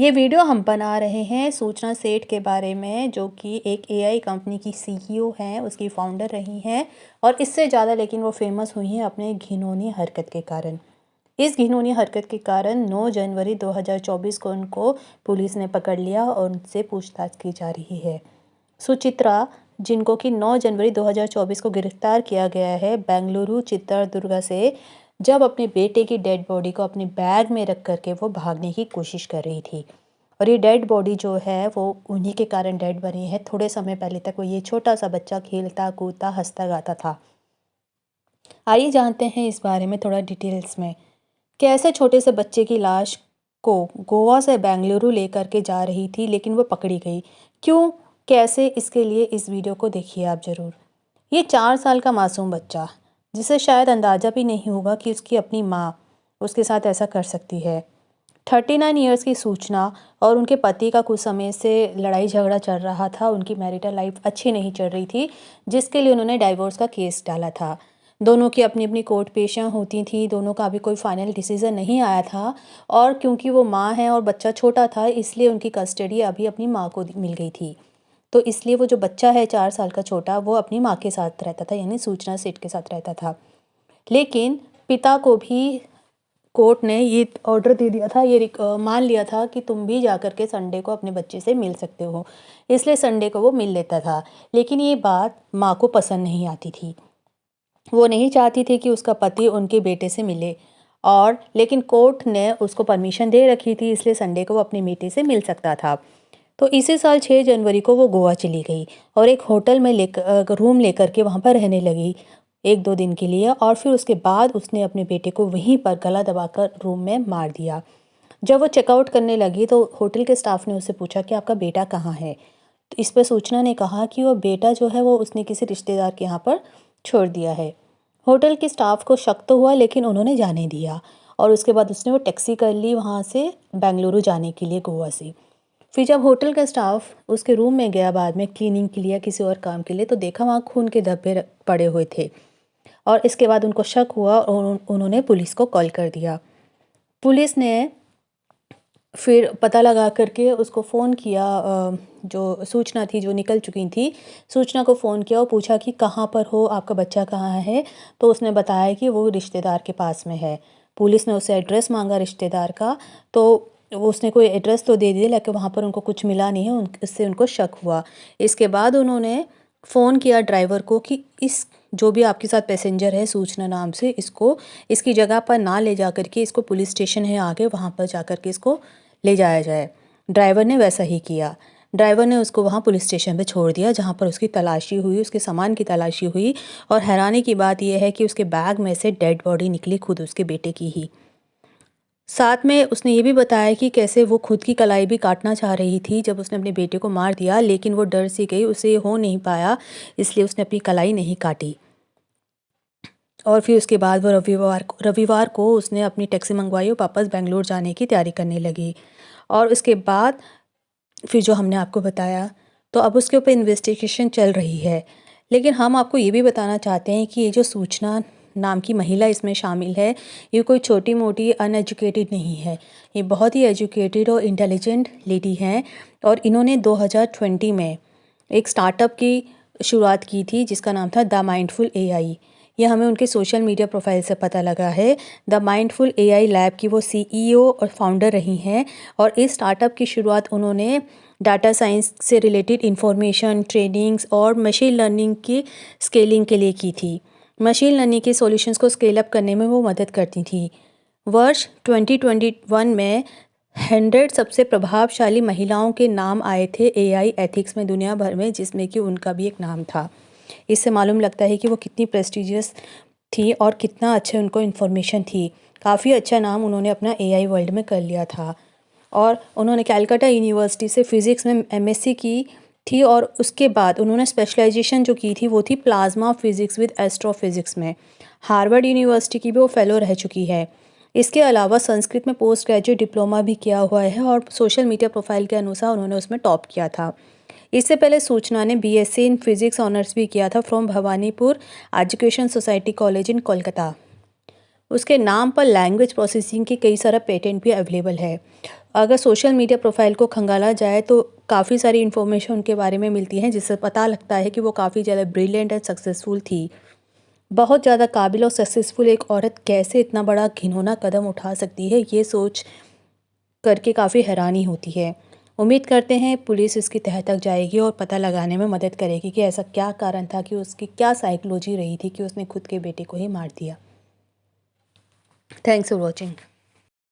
ये वीडियो हम बना रहे हैं सूचना सेठ के बारे में, जो कि एक एआई कंपनी की सीईओ हैं, उसकी फाउंडर रही हैं और इससे ज़्यादा लेकिन वो फेमस हुई हैं अपने घिनौनी हरकत के कारण। इस घिनौनी हरकत के कारण 9 जनवरी 2024 को उनको पुलिस ने पकड़ लिया और उनसे पूछताछ की जा रही है। सुचित्रा, जिनको कि 9 जनवरी 2024 को गिरफ्तार किया गया है बेंगलुरु चित्रदुर्गा से, जब अपने बेटे की डेड बॉडी को अपने बैग में रख करके वो भागने की कोशिश कर रही थी। और ये डेड बॉडी जो है वो उन्हीं के कारण डेड बनी है। थोड़े समय पहले तक वो ये छोटा सा बच्चा खेलता कूदता हंसता गाता था। आइए जानते हैं इस बारे में थोड़ा डिटेल्स में। कैसे छोटे से बच्चे की लाश को गोवा से बेंगलुरु लेकर के जा रही थी लेकिन वो पकड़ी गई, क्यों, कैसे, इसके लिए इस वीडियो को देखिए आप ज़रूर। ये 4 साल का मासूम बच्चा, जिसे शायद अंदाज़ा भी नहीं होगा कि उसकी अपनी माँ उसके साथ ऐसा कर सकती है। 39 ईयर्स की सूचना और उनके पति का कुछ समय से लड़ाई झगड़ा चल रहा था। उनकी मैरिटल लाइफ अच्छी नहीं चल रही थी, जिसके लिए उन्होंने डाइवोर्स का केस डाला था। दोनों की अपनी अपनी कोर्ट पेशियाँ होती थी, दोनों का अभी कोई फाइनल डिसीज़न नहीं आया था। और क्योंकि वो माँ है और बच्चा छोटा था, इसलिए उनकी कस्टडी अभी अपनी माँ को मिल गई थी। तो इसलिए वो जो बच्चा है 4 साल का छोटा, वो अपनी माँ के साथ रहता था, यानी सूचना सेठ के साथ रहता था। लेकिन पिता को भी कोर्ट ने ये ऑर्डर दे दिया था, ये मान लिया था कि तुम भी जा कर के संडे को अपने बच्चे से मिल सकते हो, इसलिए संडे को वो मिल लेता था। लेकिन ये बात माँ को पसंद नहीं आती थी। वो नहीं चाहती थी कि उसका पति उनके बेटे से मिले, और लेकिन कोर्ट ने उसको परमिशन दे रखी थी, इसलिए संडे को वो अपने बेटे से मिल सकता था। तो इसी साल 6 जनवरी को वो गोवा चली गई और एक होटल में रूम लेकर के वहाँ पर रहने लगी 1-2 दिन के लिए। और फिर उसके बाद उसने अपने बेटे को वहीं पर गला दबाकर रूम में मार दिया। जब वो चेकआउट करने लगी तो होटल के स्टाफ ने उससे पूछा कि आपका बेटा कहाँ है। तो इस पर सूचना ने कहा कि वो बेटा जो है वो उसने किसी रिश्तेदार के यहाँ पर छोड़ दिया है। होटल के स्टाफ को शक तो हुआ, लेकिन उन्होंने जाने दिया और उसके बाद उसने वो टैक्सी कर ली वहाँ से बेंगलुरु जाने के लिए, गोवा से। फिर जब होटल का स्टाफ उसके रूम में गया बाद में क्लीनिंग के लिए या किसी और काम के लिए, तो देखा वहाँ खून के धब्बे पड़े हुए थे। और इसके बाद उनको शक हुआ और उन्होंने पुलिस को कॉल कर दिया। पुलिस ने फिर पता लगा करके उसको फ़ोन किया, जो सूचना थी जो निकल चुकी थी, सूचना को फ़ोन किया और पूछा कि कहाँ पर हो, आपका बच्चा कहाँ है। तो उसने बताया कि वो रिश्तेदार के पास में है। पुलिस ने उससे एड्रेस मांगा रिश्तेदार का, तो उसने कोई एड्रेस तो दे दिया, लेकिन वहाँ पर उनको कुछ मिला नहीं है। इससे उनको शक हुआ। इसके बाद उन्होंने फ़ोन किया ड्राइवर को कि इस जो भी आपके साथ पैसेंजर है सूचना नाम से, इसको इसकी जगह पर ना ले जा करके, इसको पुलिस स्टेशन है आगे, वहाँ पर जा कर के इसको ले जाया जाए। ड्राइवर ने वैसा ही किया। ड्राइवर ने उसको वहाँ पुलिस स्टेशन पे छोड़ दिया, जहाँ पर उसकी तलाशी हुई, उसके सामान की तलाशी हुई। और हैरानी की बात यह है कि उसके बैग में से डेड बॉडी निकली, खुद उसके बेटे की ही। साथ में उसने ये भी बताया कि कैसे वो खुद की कलाई भी काटना चाह रही थी जब उसने अपने बेटे को मार दिया, लेकिन वो डर सी गई, उसे हो नहीं पाया, इसलिए उसने अपनी कलाई नहीं काटी। और फिर उसके बाद वो रविवार को उसने अपनी टैक्सी मंगवाई और वापस बेंगलुरु जाने की तैयारी करने लगी। और उसके बाद फिर जो हमने आपको बताया, तो अब उसके ऊपर इन्वेस्टिगेशन चल रही है। लेकिन हम आपको ये भी बताना चाहते हैं कि ये जो सूचना नाम की महिला इसमें शामिल है, ये कोई छोटी मोटी अनएजुकेटेड नहीं है। ये बहुत ही एजुकेटेड और इंटेलिजेंट लेडी हैं। और इन्होंने 2020 में एक स्टार्टअप की शुरुआत की थी जिसका नाम था द माइंडफुल एआई। ये हमें उनके सोशल मीडिया प्रोफाइल से पता लगा है। द माइंडफुल एआई लैब की वो सीईओ और फाउंडर रही हैं। और इस स्टार्टअप की शुरुआत उन्होंने डाटा साइंस से रिलेटेड इंफॉर्मेशन ट्रेनिंग्स और मशीन लर्निंग की स्केलिंग के लिए की थी। मशीन लर्निंग के सॉल्यूशंस को स्केल अप करने में वो मदद करती थी। वर्ष 2021 में 100 सबसे प्रभावशाली महिलाओं के नाम आए थे एआई एथिक्स में दुनिया भर में, जिसमें कि उनका भी एक नाम था। इससे मालूम लगता है कि वो कितनी प्रेस्टिजियस थी और कितना अच्छे उनको इन्फॉर्मेशन थी। काफ़ी अच्छा नाम उन्होंने अपना एआई वर्ल्ड में कर लिया था। और उन्होंने कैलकाटा यूनिवर्सिटी से फ़िज़िक्स में एमएससी की थी और उसके बाद उन्होंने स्पेशलाइजेशन जो की थी वो थी प्लाज्मा फ़िज़िक्स विद एस्ट्रोफिज़िक्स में। हार्वर्ड यूनिवर्सिटी की भी वो फेलो रह चुकी है। इसके अलावा संस्कृत में पोस्ट ग्रेजुएट डिप्लोमा भी किया हुआ है और सोशल मीडिया प्रोफाइल के अनुसार उन्होंने उसमें टॉप किया था। इससे पहले सूचना ने बीएससी इन फिज़िक्स ऑनर्स भी किया था from Bhawanipur education society college in Kolkata. उसके नाम पर लैंग्वेज प्रोसेसिंग की कई सारा पेटेंट भी अवेलेबल है। अगर सोशल मीडिया प्रोफाइल को खंगाला जाए तो काफ़ी सारी इन्फॉर्मेशन उनके बारे में मिलती हैं, जिससे पता लगता है कि वो काफ़ी ज़्यादा ब्रिलियंट एंड सक्सेसफुल थी। बहुत ज़्यादा काबिल और सक्सेसफुल एक औरत कैसे इतना बड़ा घिनौना कदम उठा सकती है, ये सोच करके काफ़ी हैरानी होती है। उम्मीद करते हैं पुलिस इसकी तह तक जाएगी और पता लगाने में मदद करेगी कि ऐसा क्या कारण था, कि उसकी क्या साइकोलॉजी रही थी कि उसने खुद के बेटे को ही मार दिया। Thanks for watching.